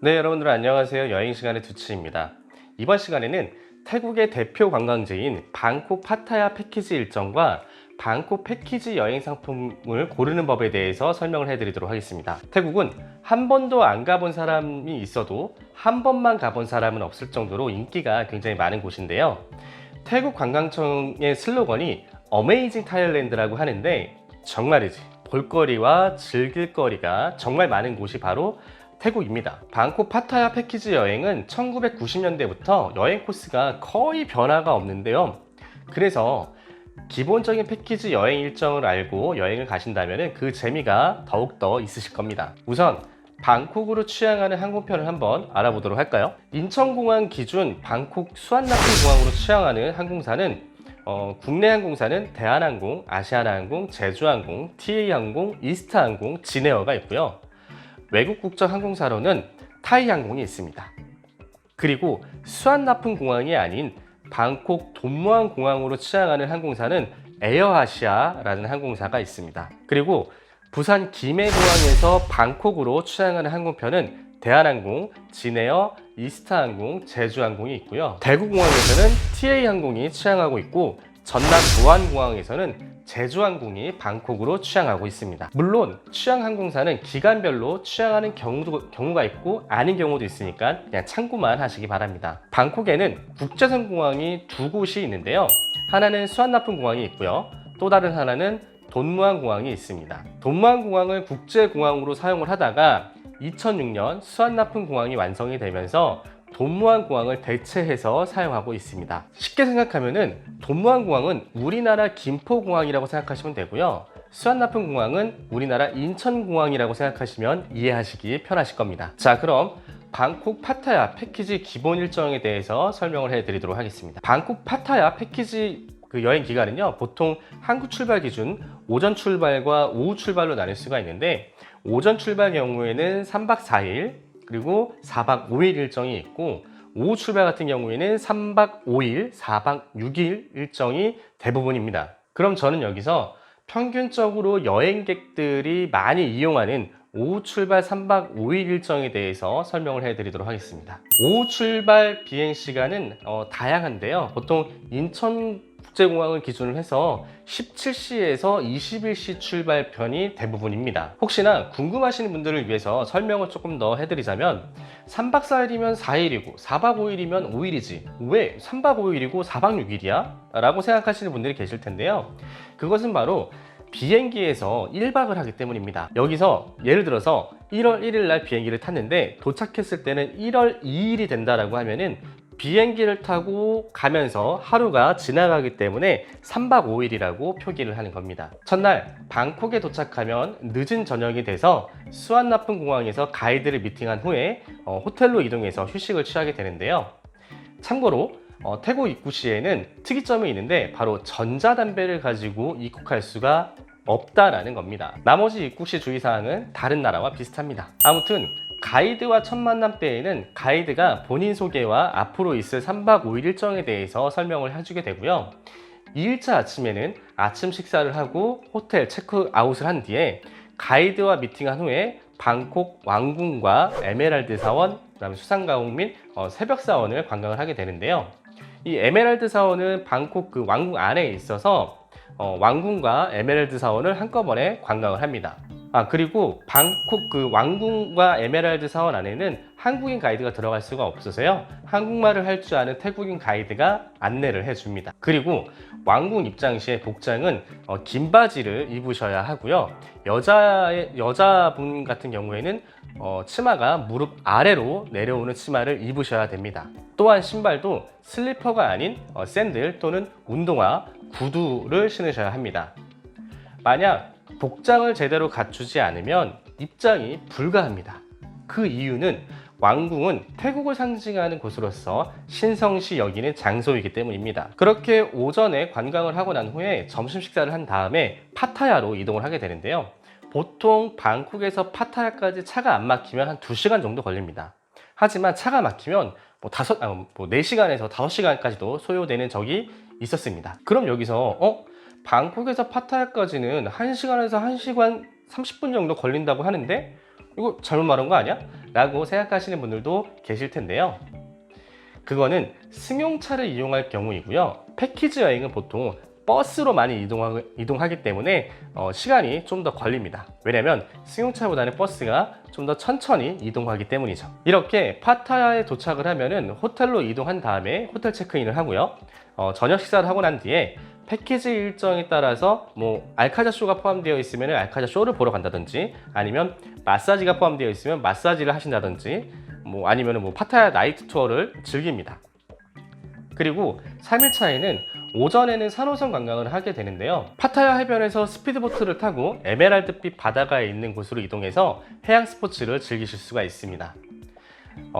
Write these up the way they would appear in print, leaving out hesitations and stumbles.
네, 여러분들 안녕하세요. 여행시간의 두치입니다. 이번 시간에는 태국의 대표 관광지인 방콕 파타야 패키지 일정과 방콕 패키지 여행 상품을 고르는 법에 대해서 설명을 해드리도록 하겠습니다. 태국은 한 번도 안 가본 사람이 있어도 한 번만 가본 사람은 없을 정도로 인기가 굉장히 많은 곳인데요. 태국 관광청의 슬로건이 어메이징 타일랜드라고 하는데 정말이지 볼거리와 즐길거리가 정말 많은 곳이 바로 태국입니다. 방콕 파타야 패키지 여행은 1990년대부터 여행 코스가 거의 변화가 없는데요. 그래서 기본적인 패키지 여행 일정을 알고 여행을 가신다면 그 재미가 더욱더 있으실 겁니다. 우선 방콕으로 취항하는 항공편을 한번 알아보도록 할까요? 인천공항 기준 방콕 수완나프공항으로 취항하는 항공사는 국내 항공사는 대한항공, 아시아나항공, 제주항공, TA항공, 이스타항공, 진에어가 있고요. 외국 국적 항공사로는 타이항공이 있습니다. 그리고 수완나푼 공항이 아닌 방콕 돈무안 공항으로 취항하는 항공사는 에어아시아라는 항공사가 있습니다. 그리고 부산 김해공항에서 방콕으로 취항하는 항공편은 대한항공, 진에어, 이스타항공, 제주항공이 있고요. 대구공항에서는 TA항공이 취항하고 있고 전남 도안공항에서는 제주항공이 방콕으로 취항하고 있습니다. 물론 취항 항공사는 기간별로 취항하는 경우가 있고 아닌 경우도 있으니까 그냥 참고만 하시기 바랍니다. 방콕에는 국제선 공항이 두 곳이 있는데요. 하나는 수완나푼 공항이 있고요. 또 다른 하나는 돈무안 공항이 있습니다. 돈무안 공항을 국제공항으로 사용을 하다가 2006년 수완나푼 공항이 완성이 되면서 돈무안 공항을 대체해서 사용하고 있습니다. 쉽게 생각하면은 돈무안 공항은 우리나라 김포공항이라고 생각하시면 되고요. 수완나푼 공항은 우리나라 인천공항이라고 생각하시면 이해하시기 편하실 겁니다. 자, 그럼 방콕 파타야 패키지 기본 일정에 대해서 설명을 해드리도록 하겠습니다. 방콕 파타야 패키지 여행 기간은요, 보통 한국 출발 기준 오전 출발과 오후 출발로 나눌 수가 있는데, 오전 출발 경우에는 3박 4일 그리고 4박 5일 일정이 있고, 오후 출발 같은 경우에는 3박 5일, 4박 6일 일정이 대부분입니다. 그럼 저는 여기서 평균적으로 여행객들이 많이 이용하는 오후 출발 3박 5일 일정에 대해서 설명을 해드리도록 하겠습니다. 오후 출발 비행 시간은 다양한데요. 보통 인천국제공항을 기준으로 해서 17시에서 21시 출발편이 대부분입니다. 혹시나 궁금하시는 분들을 위해서 설명을 조금 더 해드리자면 3박 4일이면 4일이고 4박 5일이면 5일이지 왜 3박 5일이고 4박 6일이야? 라고 생각하시는 분들이 계실 텐데요. 그것은 바로 비행기에서 1박을 하기 때문입니다. 여기서 예를 들어서 1월 1일 날 비행기를 탔는데 도착했을 때는 1월 2일이 된다라고 하면은 비행기를 타고 가면서 하루가 지나가기 때문에 3박 5일이라고 표기를 하는 겁니다. 첫날 방콕에 도착하면 늦은 저녁이 돼서 수완나푼 공항에서 가이드를 미팅한 후에 호텔로 이동해서 휴식을 취하게 되는데요. 참고로 태국 입국 시에는 특이점이 있는데 바로 전자담배를 가지고 입국할 수가 없다라는 겁니다. 나머지 입국 시 주의사항은 다른 나라와 비슷합니다. 아무튼 가이드와 첫 만남 때에는 가이드가 본인 소개와 앞으로 있을 3박 5일 일정에 대해서 설명을 해주게 되고요. 2일차 아침에는 아침 식사를 하고 호텔 체크아웃을 한 뒤에 가이드와 미팅한 후에 방콕 왕궁과 에메랄드 사원, 그다음에 수상가옥 및 새벽 사원을 관광을 하게 되는데요. 이 에메랄드 사원은 방콕 그 왕궁 안에 있어서 왕궁과 에메랄드 사원을 한꺼번에 관광을 합니다. 그리고 방콕 그 왕궁과 에메랄드 사원 안에는 한국인 가이드가 들어갈 수가 없어서요. 한국말을 할 줄 아는 태국인 가이드가 안내를 해줍니다. 그리고 왕궁 입장 시에 복장은 긴 바지를 입으셔야 하고요. 여자분 같은 경우에는 치마가 무릎 아래로 내려오는 치마를 입으셔야 됩니다. 또한 신발도 슬리퍼가 아닌 샌들 또는 운동화, 구두를 신으셔야 합니다. 만약 복장을 제대로 갖추지 않으면 입장이 불가합니다. 그 이유는 왕궁은 태국을 상징하는 곳으로서 신성시 여기는 장소이기 때문입니다. 그렇게 오전에 관광을 하고 난 후에 점심 식사를 한 다음에 파타야로 이동을 하게 되는데요. 보통 방콕에서 파타야까지 차가 안 막히면 한 2시간 정도 걸립니다. 하지만 차가 막히면 4시간에서 5시간까지도 소요되는 적이 있었습니다. 그럼 여기서 방콕에서 파타야까지는 1시간에서 1시간 30분 정도 걸린다고 하는데 이거 잘못 말한 거 아니야? 라고 생각하시는 분들도 계실 텐데요. 그거는 승용차를 이용할 경우이고요. 패키지 여행은 보통 버스로 많이 이동하기 때문에 시간이 좀 더 걸립니다. 왜냐면 승용차보다는 버스가 좀 더 천천히 이동하기 때문이죠. 이렇게 파타야에 도착을 하면은 호텔로 이동한 다음에 호텔 체크인을 하고요. 저녁 식사를 하고 난 뒤에 패키지 일정에 따라서 뭐 알카자 쇼가 포함되어 있으면 알카자 쇼를 보러 간다든지, 아니면 마사지가 포함되어 있으면 마사지를 하신다든지, 뭐 아니면 뭐 파타야 나이트 투어를 즐깁니다. 그리고 3일차에는 오전에는 산호섬 관광을 하게 되는데요. 파타야 해변에서 스피드보트를 타고 에메랄드빛 바다가 있는 곳으로 이동해서 해양 스포츠를 즐기실 수가 있습니다.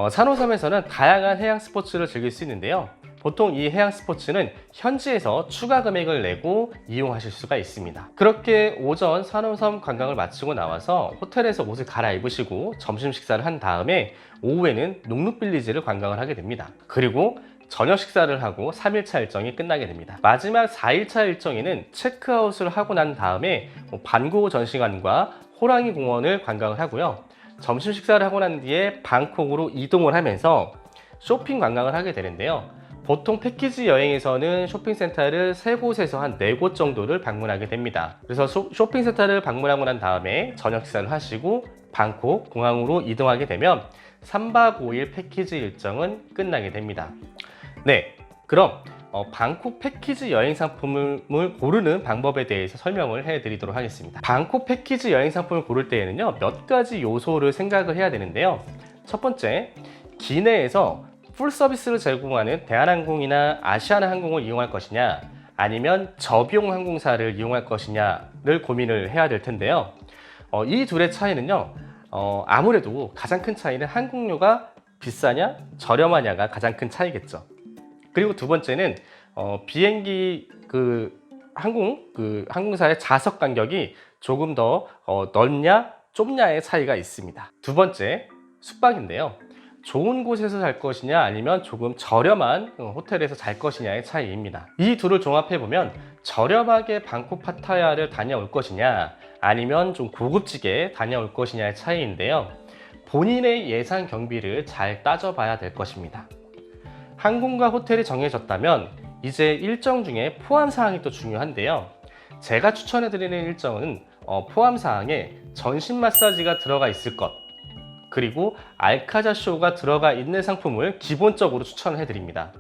산호섬에서는 다양한 해양 스포츠를 즐길 수 있는데요. 보통 이 해양 스포츠는 현지에서 추가 금액을 내고 이용하실 수가 있습니다. 그렇게 오전 산호섬 관광을 마치고 나와서 호텔에서 옷을 갈아입으시고 점심 식사를 한 다음에 오후에는 녹룩빌리지를 관광을 하게 됩니다. 그리고 저녁 식사를 하고 3일차 일정이 끝나게 됩니다. 마지막 4일차 일정에는 체크아웃을 하고 난 다음에 반고 전시관과 호랑이 공원을 관광을 하고요. 점심 식사를 하고 난 뒤에 방콕으로 이동을 하면서 쇼핑 관광을 하게 되는데요. 보통 패키지 여행에서는 쇼핑센터를 3곳에서 한 4곳 정도를 방문하게 됩니다. 그래서 쇼핑센터를 방문하고 난 다음에 저녁 식사를 하시고 방콕 공항으로 이동하게 되면 3박 5일 패키지 일정은 끝나게 됩니다. 네, 그럼 방콕 패키지 여행 상품을 고르는 방법에 대해서 설명을 해드리도록 하겠습니다. 방콕 패키지 여행 상품을 고를 때에는요, 몇 가지 요소를 생각을 해야 되는데요. 첫 번째, 기내에서 풀 서비스를 제공하는 대한항공이나 아시아나항공을 이용할 것이냐, 아니면 저비용 항공사를 이용할 것이냐를 고민을 해야 될 텐데요. 이 둘의 차이는요, 아무래도 가장 큰 차이는 항공료가 비싸냐 저렴하냐가 가장 큰 차이겠죠. 그리고 두 번째는 비행기 항공사의 좌석 간격이 조금 더 넓냐 좁냐의 차이가 있습니다. 두 번째, 숙박인데요. 좋은 곳에서 잘 것이냐 아니면 조금 저렴한 호텔에서 잘 것이냐의 차이입니다. 이 둘을 종합해보면 저렴하게 방콕 파타야를 다녀올 것이냐 아니면 좀 고급지게 다녀올 것이냐의 차이인데요. 본인의 예산 경비를 잘 따져봐야 될 것입니다. 항공과 호텔이 정해졌다면 이제 일정 중에 포함사항이 또 중요한데요. 제가 추천해드리는 일정은 포함사항에 전신 마사지가 들어가 있을 것, 그리고 알카자 쇼가 들어가 있는 상품을 기본적으로 추천을 해드립니다.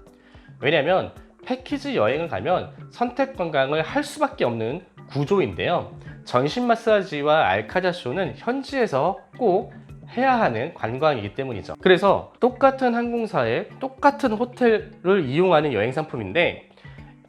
왜냐하면 패키지 여행을 가면 선택 관광을 할 수밖에 없는 구조인데요. 전신 마사지와 알카자 쇼는 현지에서 꼭 해야 하는 관광이기 때문이죠. 그래서 똑같은 항공사의 똑같은 호텔을 이용하는 여행 상품인데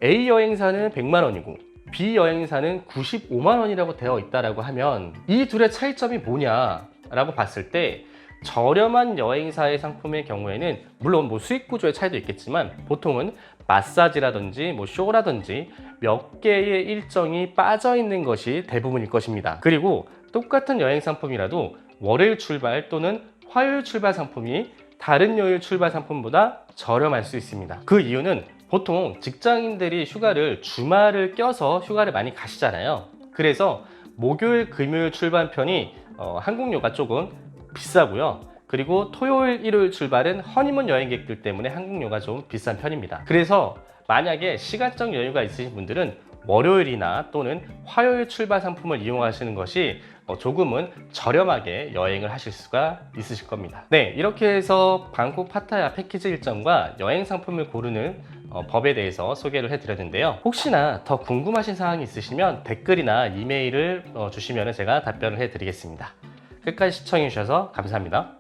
A 여행사는 100만 원이고 B 여행사는 95만 원이라고 되어 있다고 하면 이 둘의 차이점이 뭐냐라고 봤을 때, 저렴한 여행사의 상품의 경우에는 물론 뭐 수익 구조의 차이도 있겠지만 보통은 마사지라든지 뭐 쇼라든지 몇 개의 일정이 빠져 있는 것이 대부분일 것입니다. 그리고 똑같은 여행 상품이라도 월요일 출발 또는 화요일 출발 상품이 다른 요일 출발 상품보다 저렴할 수 있습니다. 그 이유는 보통 직장인들이 휴가를 주말을 껴서 휴가를 많이 가시잖아요. 그래서 목요일 금요일 출발편이 항공료가 조금 비싸고요. 그리고 토요일 일요일 출발은 허니문 여행객들 때문에 항공료가 좀 비싼 편입니다. 그래서 만약에 시간적 여유가 있으신 분들은 월요일이나 또는 화요일 출발 상품을 이용하시는 것이 조금은 저렴하게 여행을 하실 수가 있으실 겁니다. 네, 이렇게 해서 방콕 파타야 패키지 일정과 여행 상품을 고르는 법에 대해서 소개를 해드렸는데요. 혹시나 더 궁금하신 사항이 있으시면 댓글이나 이메일을 주시면 제가 답변을 해드리겠습니다. 끝까지 시청해 주셔서 감사합니다.